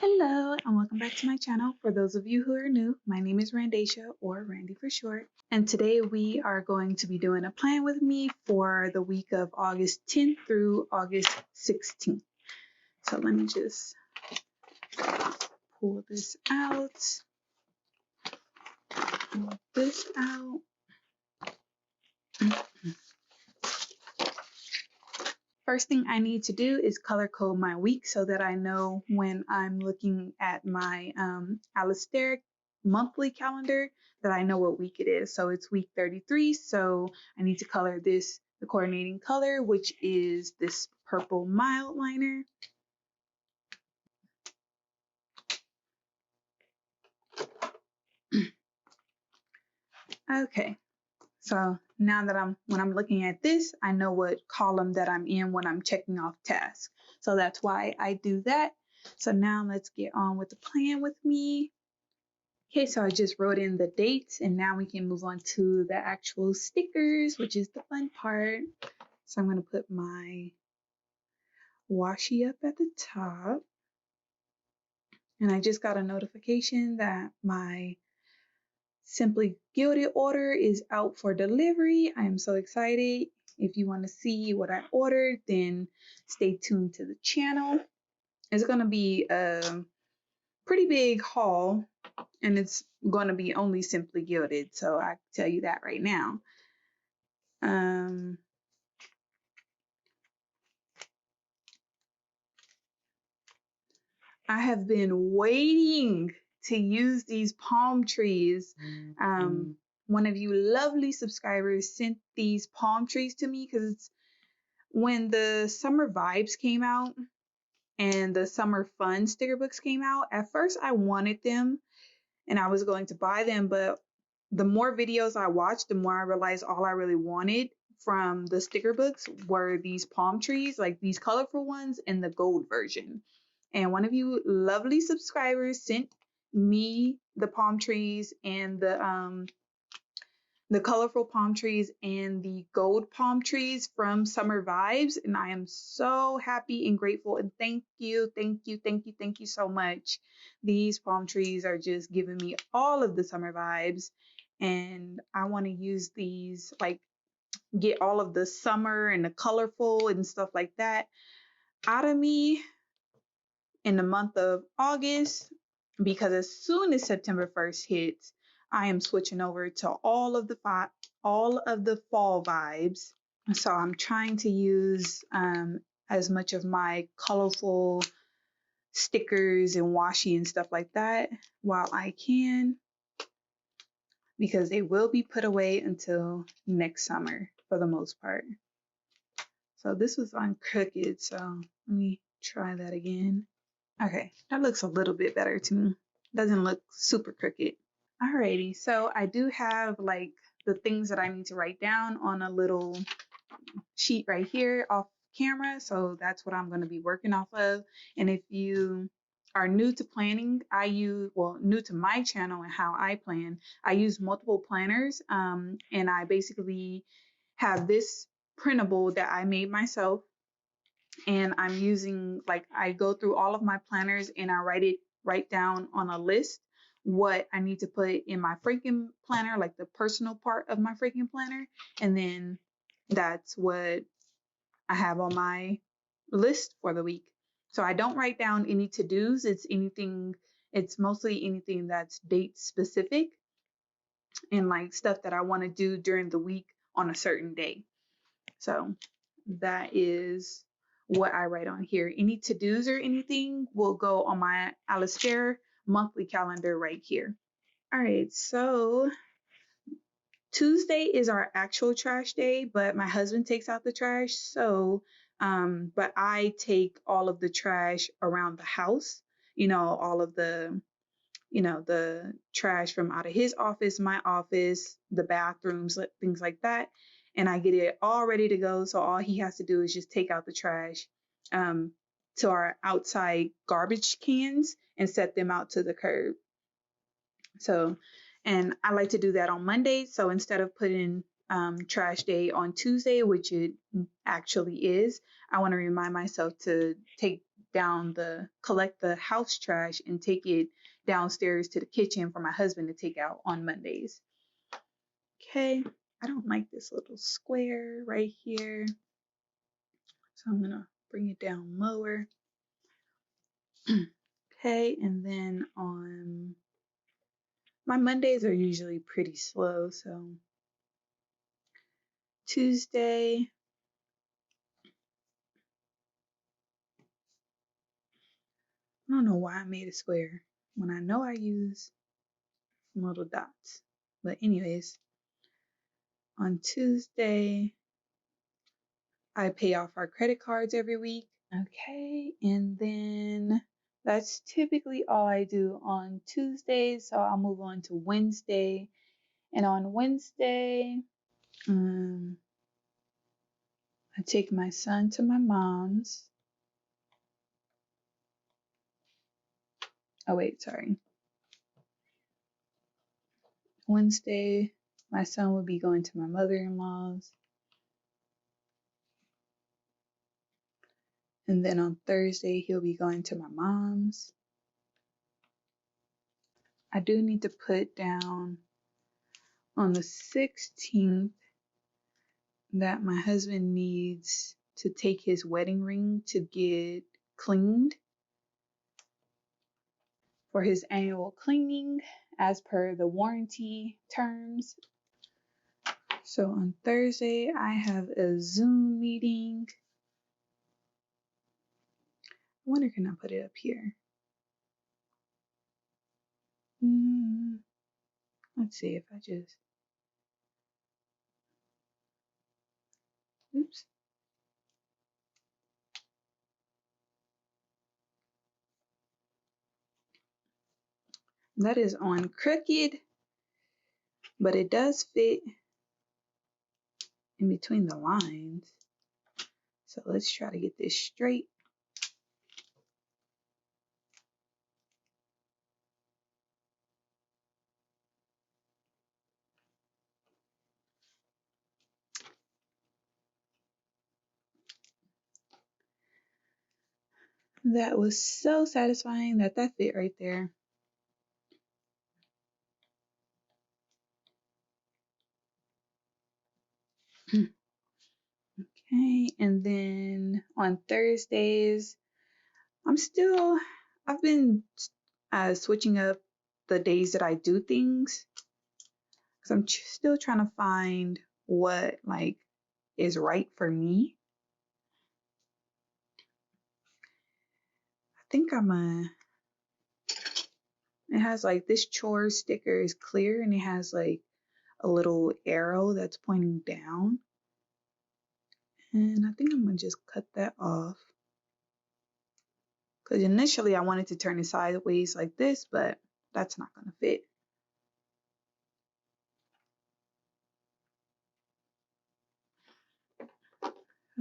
Hello and welcome back to my channel. For those of you who are new, my name is Randesha, or Randy for short, and today we are going to be doing a plan with me for the week of August 10th through August 16th. So let me just pull this out, pull this out. First thing I need to do is color code my week so that I know when I'm looking at my Assorted monthly calendar that I know what week it is. So it's week 33, so I need to color this, the coordinating color, which is this purple mild liner. Okay, so now that when I'm looking at this, I know what column that I'm in when I'm checking off tasks. So that's why I do that. So now let's get on with the plan with me. Okay, so I just wrote in the dates and now we can move on to the actual stickers, which is the fun part. So I'm going to put my washi up at the top. And I just got a notification that my Simply Gilded order is out for delivery. I am so excited. If you want to see what I ordered, then stay tuned to the channel. It's going to be a pretty big haul, and it's going to be only Simply Gilded, so I can tell you that right now. I have been waiting to use these palm trees. One of you lovely subscribers sent these palm trees to me because when the summer vibes came out and the summer fun sticker books came out, at first I wanted them and I was going to buy them, but the more videos I watched, the more I realized all I really wanted from the sticker books were these palm trees, like these colorful ones and the gold version. And one of you lovely subscribers sent me the palm trees and the colorful palm trees and the gold palm trees from Summer Vibes, and I am so happy and grateful, and thank you so much. These palm trees are just giving me all of the summer vibes, and I want to use these, like, get all of the summer and the colorful and stuff like that out of me in the month of August, because as soon as September 1st hits, I am switching over to all of the fall vibes. So I'm trying to use as much of my colorful stickers and washi and stuff like that while I can, because they will be put away until next summer for the most part. So this was on crooked, so let me try that again. Okay, that looks a little bit better to me. Doesn't look super crooked. Alrighty, so I do have like the things that I need to write down on a little sheet right here off camera. So that's what I'm going to be working off of. And if you are new to planning, new to my channel and how I plan, I use multiple planners. And I basically have this printable that I made myself. And I'm using, like, I go through all of my planners and I write down on a list what I need to put in my Frankenplanner, like the personal part of my Frankenplanner, and then that's what I have on my list for the week. So I don't write down any to-dos. It's mostly anything that's date specific and like stuff that I want to do during the week on a certain day. So that is what I write on here. Any to-dos or anything will go on my Assorted monthly calendar right here. All right, so Tuesday is our actual trash day, but my husband takes out the trash. So, but I take all of the trash around the house, all of the trash from out of his office, my office, the bathrooms, things like that. And I get it all ready to go. So all he has to do is just take out the trash to our outside garbage cans and set them out to the curb. So, and I like to do that on Mondays. So instead of putting trash day on Tuesday, which it actually is, I want to remind myself to take collect the house trash and take it downstairs to the kitchen for my husband to take out on Mondays. Okay, I don't like this little square right here, so I'm gonna bring it down lower. Okay, and then on my Mondays are usually pretty slow, so Tuesday, I don't know why I made a square when I know I use little dots. But anyways, on Tuesday, I pay off our credit cards every week. Okay, and then that's typically all I do on Tuesdays. So I'll move on to Wednesday. And on Wednesday, I take my son to my mom's. Oh, wait, sorry. Wednesday, my son will be going to my mother-in-law's. And then on Thursday, he'll be going to my mom's. I do need to put down on the 16th that my husband needs to take his wedding ring to get cleaned for his annual cleaning as per the warranty terms. So on Thursday, I have a Zoom meeting. I wonder, can I put it up here? Let's see if I just, oops. That is on crooked, but it does fit in between the lines. So let's try to get this straight. That was so satisfying that fit right there. Okay, and then on Thursdays, I've been switching up the days that I do things because I'm still trying to find what is right for me. I think it has this chore sticker is clear and it has a little arrow that's pointing down. And I think I'm gonna just cut that off. Because initially I wanted to turn it sideways like this, but that's not gonna fit.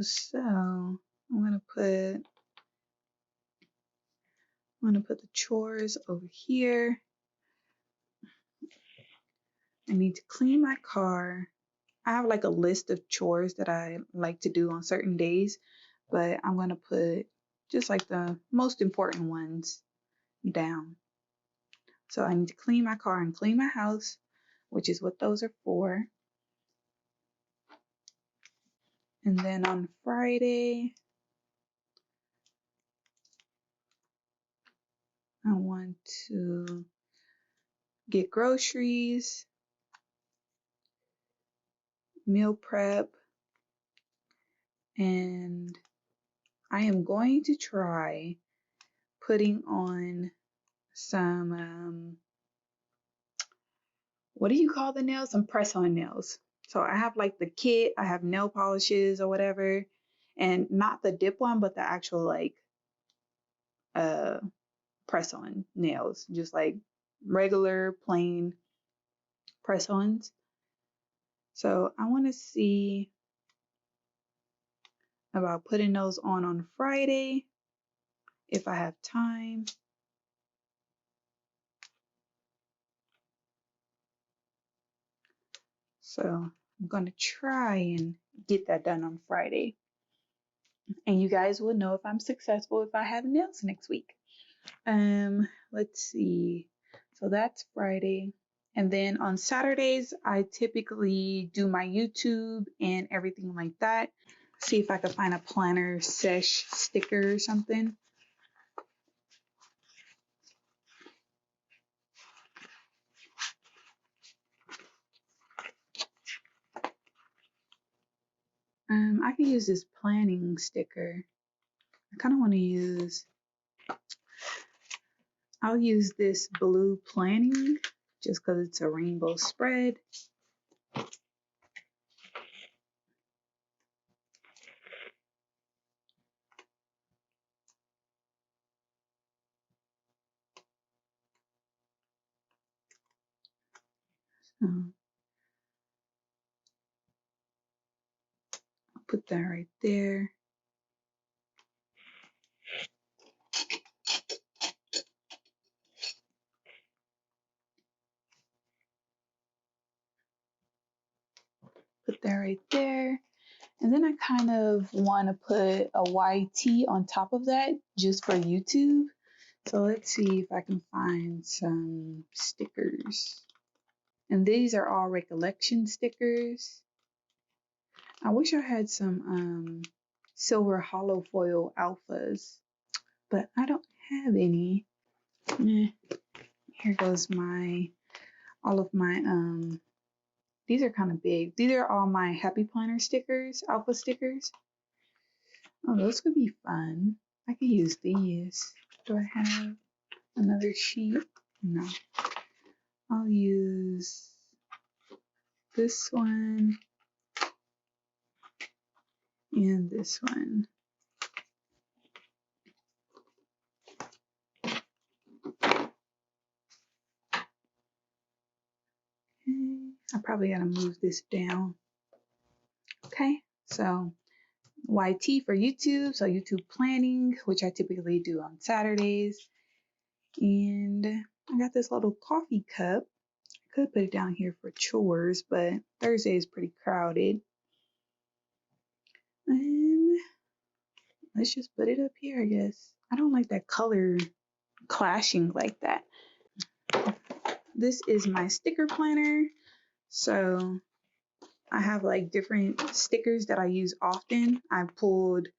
So I'm gonna put the chores over here. I need to clean my car. I have a list of chores that I like to do on certain days, but I'm gonna put just the most important ones down. So I need to clean my car and clean my house, which is what those are for. And then on Friday, I want to get groceries, meal prep, and I am going to try putting on some, what do you call the nails? Some press-on nails. So I have the kit, I have nail polishes or whatever, and not the dip one, but the actual press-on nails, just regular plain press-ons. So I want to see about putting those on Friday if I have time. So I'm going to try and get that done on Friday. And you guys will know if I'm successful if I have nails next week. Let's see. So that's Friday. And then on Saturdays, I typically do my YouTube and everything like that. See if I can find a planner sesh sticker or something. I can use this planning sticker. I kind of want to use, I'll use this blue planning just because it's a rainbow spread. So I'll put that right there. Put that right there. And then I kind of want to put a YT on top of that just for YouTube. So let's see if I can find some stickers. And these are all recollection stickers. I wish I had some silver hollow foil alphas, but I don't have any. Here goes all of my these are kind of big. These are all my Happy Planner stickers, alpha stickers. Oh, those could be fun. I could use these. Do I have another sheet? No. I'll use this one and this one. Okay. I probably gotta move this down. Okay, so YT for YouTube, so YouTube planning, which I typically do on Saturdays. And I got this little coffee cup. I could put it down here for chores, but Thursday is pretty crowded. And let's just put it up here, I guess. I don't like that color clashing like that. This is my sticker planner. So I have like different stickers that I use often. I pulled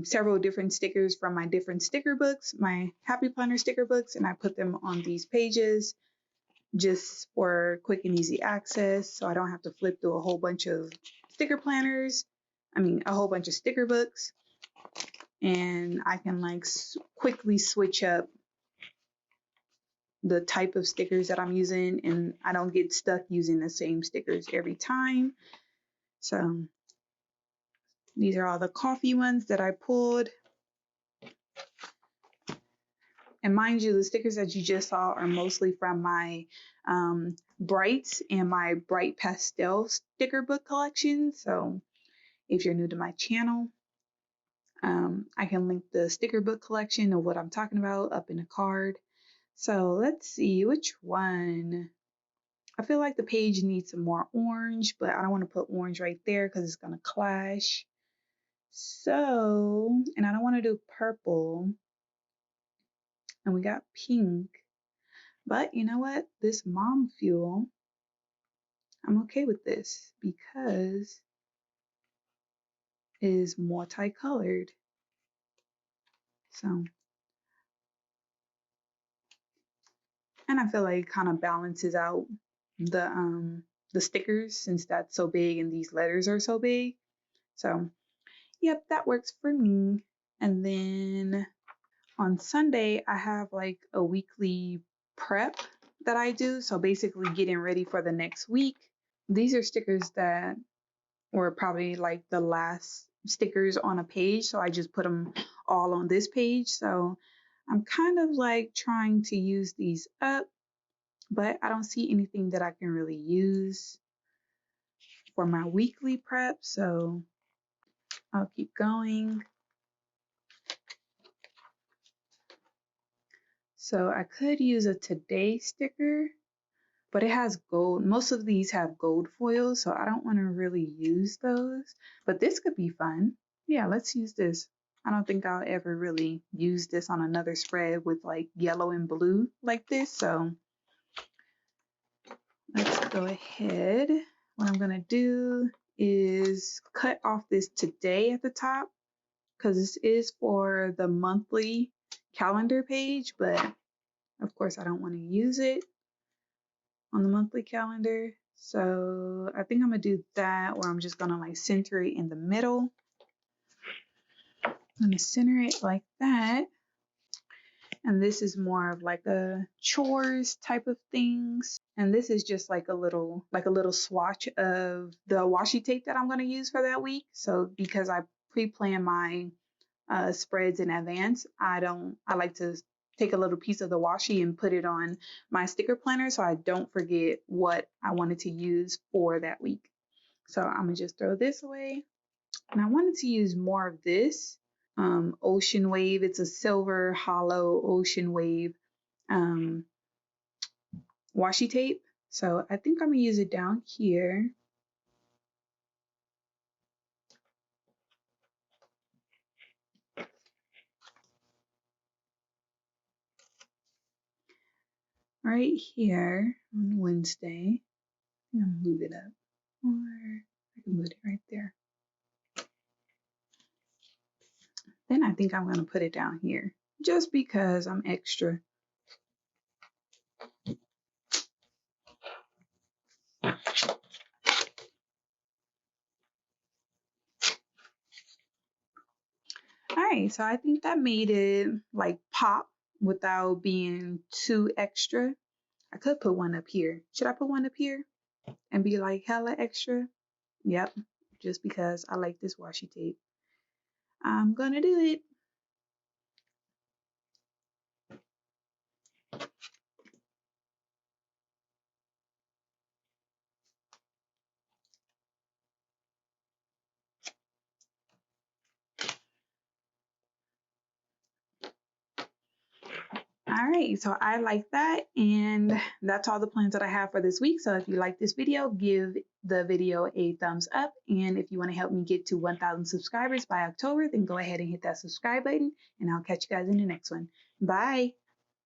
several different stickers from my different sticker books, my Happy Planner sticker books, and I put them on these pages just for quick and easy access, so I don't have to flip through a whole bunch of sticker planners. A whole bunch of sticker books, and I can like quickly switch up the type of stickers that I'm using, and I don't get stuck using the same stickers every time. So these are all the coffee ones that I pulled. And mind you, the stickers that you just saw are mostly from my Brights and my Bright Pastel sticker book collection. So if you're new to my channel, I can link the sticker book collection of what I'm talking about up in the card. So let's see which one. I feel like the page needs some more orange, but I don't want to put orange right there because it's going to clash. So, and I don't want to do purple. And we got pink. But you know what? This mom fuel, I'm okay with this because it is multicolored. So, and I feel like it kind of balances out the stickers since that's so big and these letters are so big. So, yep, that works for me. And then on Sunday, I have like a weekly prep that I do. So basically getting ready for the next week. These are stickers that were probably like the last stickers on a page. So I just put them all on this page. So I'm kind of like trying to use these up, but I don't see anything that I can really use for my weekly prep. So I'll keep going. So I could use a today sticker, but it has gold. Most of these have gold foils, so I don't want to really use those. But this could be fun. Yeah, let's use this. I don't think I'll ever really use this on another spread with like yellow and blue like this. So let's go ahead. What I'm gonna do is cut off this today at the top because this is for the monthly calendar page, but of course I don't want to use it on the monthly calendar. So I think I'm gonna do that, or I'm just gonna like center it in the middle. I'm gonna center it like that. And this is more of like a chores type of things. And this is just like a little swatch of the washi tape that I'm gonna use for that week. So because I pre-plan my spreads in advance, I like to take a little piece of the washi and put it on my sticker planner so I don't forget what I wanted to use for that week. So I'm gonna just throw this away. And I wanted to use more of this ocean wave. It's a silver hollow ocean wave washi tape. So I think I'm gonna use it down here. Right here on Wednesday. I'm gonna move it up. Or I can move it right there. Then I think I'm gonna put it down here just because I'm extra. All right, so I think that made it like pop without being too extra. I could put one up here. Should I put one up here and be like hella extra? Yep, just because I like this washi tape. I'm gonna do it. All right, so I like that, and that's all the plans that I have for this week. So if you like this video, give the video a thumbs up, and if you want to help me get to 1,000 subscribers by October, then go ahead and hit that subscribe button, and I'll catch you guys in the next one. Bye.